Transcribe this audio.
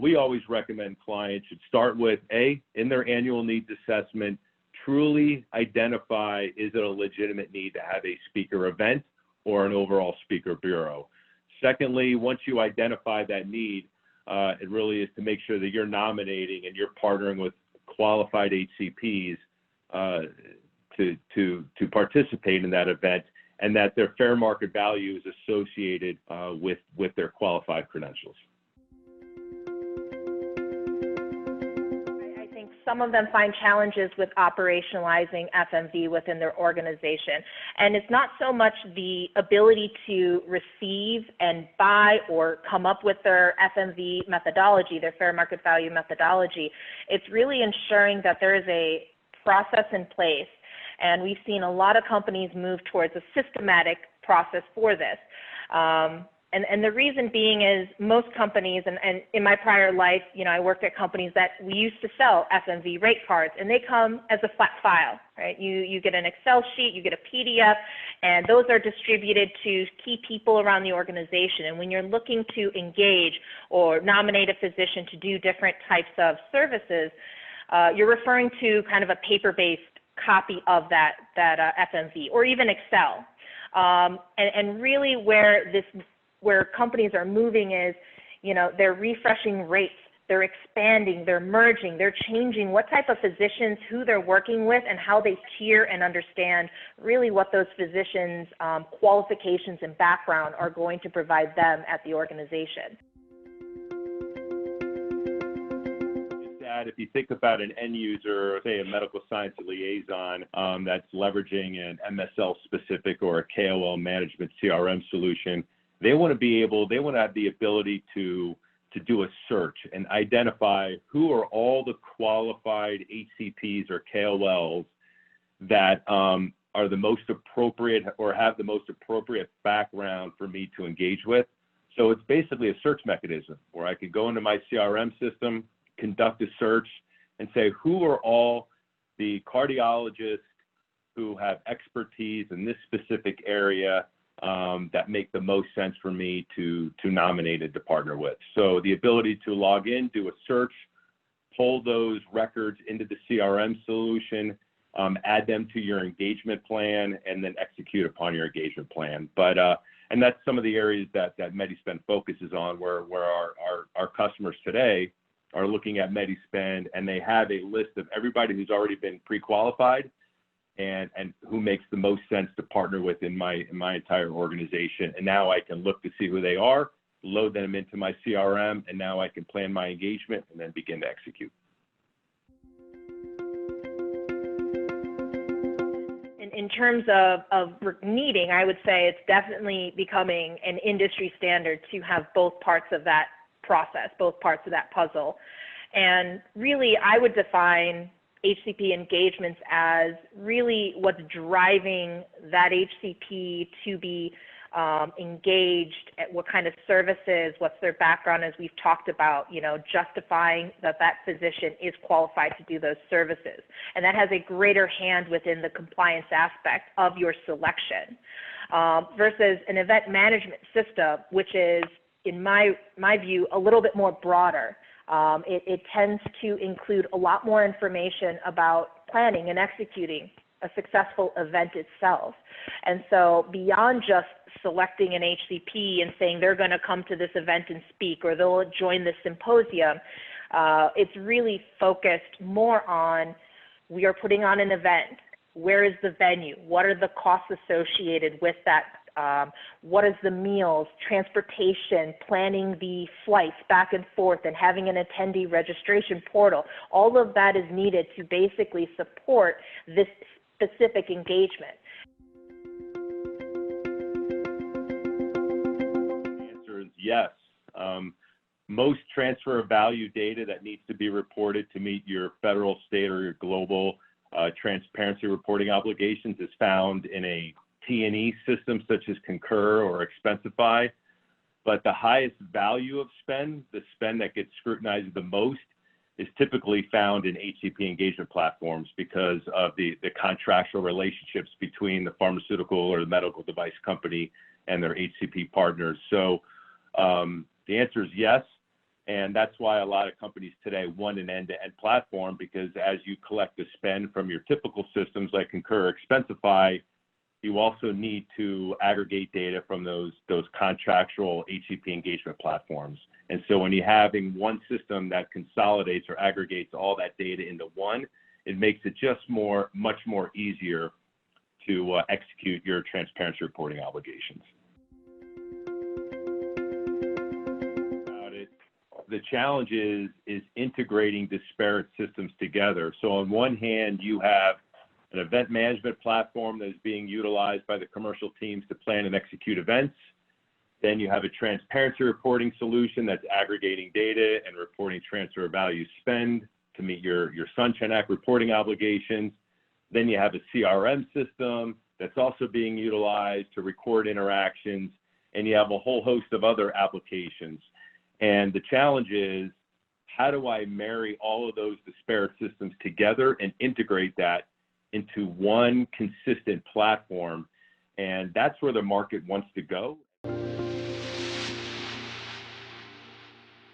we always recommend clients should start with in their annual needs assessment, truly identify, is it a legitimate need to have a speaker event or an overall speaker bureau? Secondly, once you identify that need, it really is to make sure that you're nominating and you're partnering with qualified HCPs to participate in that event, and that their fair market value is associated with their qualified credentials. I think some of them find challenges with operationalizing FMV within their organization. And it's not so much the ability to receive and buy or come up with their FMV methodology, their fair market value methodology. It's really ensuring that there is a process in place. And we've seen a lot of companies move towards a systematic process for this. And the reason being is most companies, and in my prior life, I worked at companies that we used to sell FMV rate cards, and they come as a flat file, right? You get an Excel sheet, you get a PDF, and those are distributed to key people around the organization. And when you're looking to engage or nominate a physician to do different types of services, you're referring to kind of a paper-based copy of that FMV, or even Excel. And really where companies are moving is, they're refreshing rates, they're expanding, they're merging, they're changing what type of physicians, who they're working with, and how they tier and understand really what those physicians' qualifications and background are going to provide them at the organization. If you think about an end user, say a medical science liaison that's leveraging an MSL specific or a KOL management CRM solution, they want to have the ability to do a search and identify who are all the qualified HCPs or KOLs that are the most appropriate or have the most appropriate background for me to engage with. So it's basically a search mechanism where I could go into my CRM system, conduct a search, and say who are all the cardiologists who have expertise in this specific area that make the most sense for me to nominate and to partner with. So the ability to log in, do a search, pull those records into the CRM solution, add them to your engagement plan, and then execute upon your engagement plan. But and that's some of the areas that MediSpend focuses on, where our customers today are looking at MediSpend, and they have a list of everybody who's already been pre-qualified and who makes the most sense to partner with in my entire organization. And now I can look to see who they are, load them into my CRM, and now I can plan my engagement and then begin to execute. In terms of needing, I would say it's definitely becoming an industry standard to have both parts of that process, both parts of that puzzle. And really, I would define HCP engagements as really what's driving that HCP to be engaged, at what kind of services, what's their background, as we've talked about, justifying that physician is qualified to do those services. And that has a greater hand within the compliance aspect of your selection versus an event management system, which is, in my view, a little bit more broader. It tends to include a lot more information about planning and executing a successful event itself. And so beyond just selecting an HCP and saying they're going to come to this event and speak, or they'll join this symposium, it's really focused more on, we are putting on an event. Where is the venue? What are the costs associated with that? What is the meals, transportation, planning the flights back and forth, and having an attendee registration portal? All of that is needed to basically support this specific engagement. The answer is yes. Most transfer of value data that needs to be reported to meet your federal, state, or your global transparency reporting obligations is found in a T&E system such as Concur or Expensify. But the highest value of spend, the spend that gets scrutinized the most, is typically found in HCP engagement platforms because of the contractual relationships between the pharmaceutical or the medical device company and their HCP partners. So the answer is yes. And that's why a lot of companies today want an end-to-end platform, because as you collect the spend from your typical systems like Concur or Expensify, you also need to aggregate data from those contractual HCP engagement platforms. And so when you're having one system that consolidates or aggregates all that data into one, it makes it just much more easier to execute your transparency reporting obligations. About it, the challenge is integrating disparate systems together. So on one hand, you have an event management platform that is being utilized by the commercial teams to plan and execute events. Then you have a transparency reporting solution that's aggregating data and reporting transfer value spend to meet your Sunshine Act reporting obligations. Then you have a CRM system that's also being utilized to record interactions, and you have a whole host of other applications. And the challenge is, how do I marry all of those disparate systems together and integrate that into one consistent platform? And that's where the market wants to go.